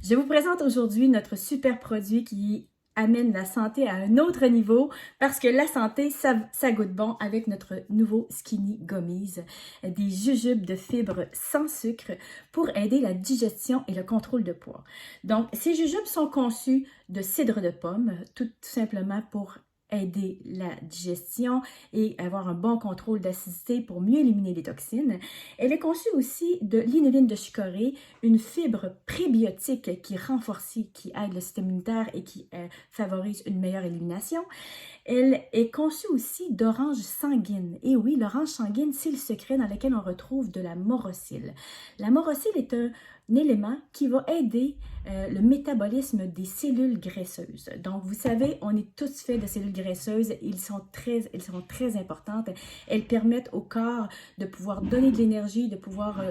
Je vous présente aujourd'hui notre super produit qui amène la santé à un autre niveau parce que la santé, ça goûte bon avec notre nouveau Skinny Gummies, des jujubes de fibres sans sucre pour aider la digestion et le contrôle de poids. Donc, ces jujubes sont conçus de cidre de pomme, tout simplement pour aider la digestion et avoir un bon contrôle d'acidité pour mieux éliminer les toxines. Elle est conçue aussi de l'inuline de chicorée, une fibre prébiotique qui renforce, qui aide le système immunitaire et qui favorise une meilleure élimination. Elle est conçue aussi d'orange sanguine. Et oui, l'orange sanguine, c'est le secret dans lequel on retrouve de la morosile. La morosile est un élément qui va aider le métabolisme des cellules graisseuses. Donc, vous savez, on est tous faits de cellules graisseuses. Elles sont très importantes. Elles permettent au corps de pouvoir donner de l'énergie, de pouvoir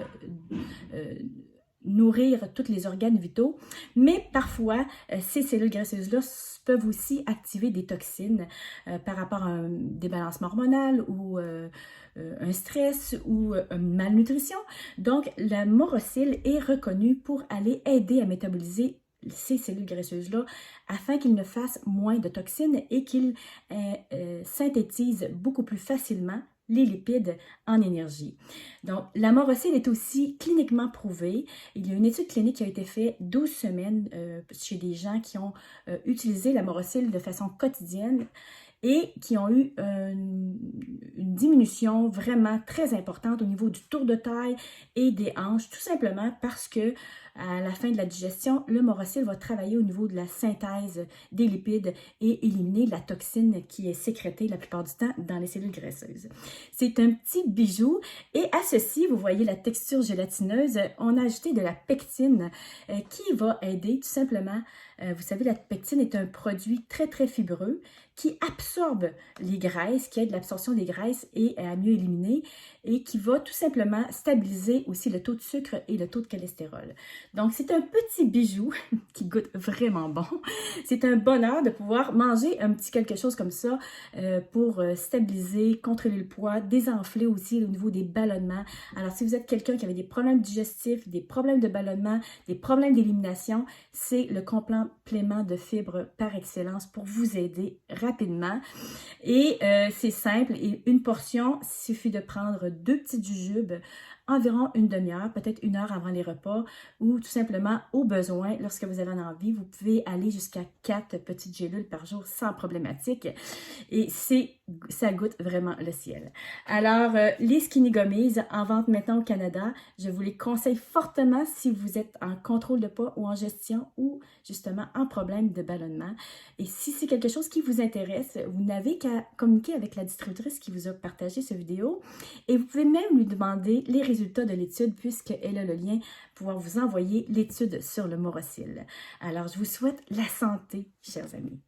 nourrir tous les organes vitaux, mais parfois, ces cellules graisseuses-là peuvent aussi activer des toxines par rapport à un débalancement hormonal ou un stress ou une malnutrition. Donc, la morosile est reconnue pour aller aider à métaboliser ces cellules graisseuses-là afin qu'ils ne fassent moins de toxines et qu'ils synthétisent beaucoup plus facilement les lipides en énergie. Donc, la morosile est aussi cliniquement prouvée. Il y a une étude clinique qui a été faite 12 semaines chez des gens qui ont utilisé la morosile de façon quotidienne et qui ont eu une diminution vraiment très importante au niveau du tour de taille et des hanches, tout simplement parce que à la fin de la digestion, le morosile va travailler au niveau de la synthèse des lipides et éliminer la toxine qui est sécrétée la plupart du temps dans les cellules graisseuses. C'est un petit bijou et à ceci, vous voyez la texture gélatineuse, on a ajouté de la pectine qui va aider tout simplement. Vous savez, la pectine est un produit très fibreux qui absorbe les graisses, qui aide l'absorption des graisses et à mieux éliminer et qui va tout simplement stabiliser aussi le taux de sucre et le taux de cholestérol. Donc, c'est un petit bijou qui goûte vraiment bon. C'est un bonheur de pouvoir manger un petit quelque chose comme ça pour stabiliser, contrôler le poids, désenfler aussi au niveau des ballonnements. Alors, si vous êtes quelqu'un qui avait des problèmes digestifs, des problèmes de ballonnement, des problèmes d'élimination, c'est le complément de fibres par excellence pour vous aider rapidement. Et c'est simple, et une portion, il suffit de prendre 2 petites jujubes, environ une demi-heure, peut-être 1 heure avant les repas, ou tout simplement au besoin, lorsque vous avez envie, vous pouvez aller jusqu'à 4 petites gélules par jour sans problématique. Et ça goûte vraiment le ciel. Alors, les Skinny Gummies en vente maintenant au Canada, je vous les conseille fortement si vous êtes en contrôle de poids ou en gestion ou justement en problème de ballonnement. Et si c'est quelque chose qui vous intéresse, vous n'avez qu'à communiquer avec la distributrice qui vous a partagé cette vidéo et vous pouvez même lui demander les résultats de l'étude puisqu'elle a le lien pour pouvoir vous envoyer l'étude sur le morosile. Alors, je vous souhaite la santé, chers amis.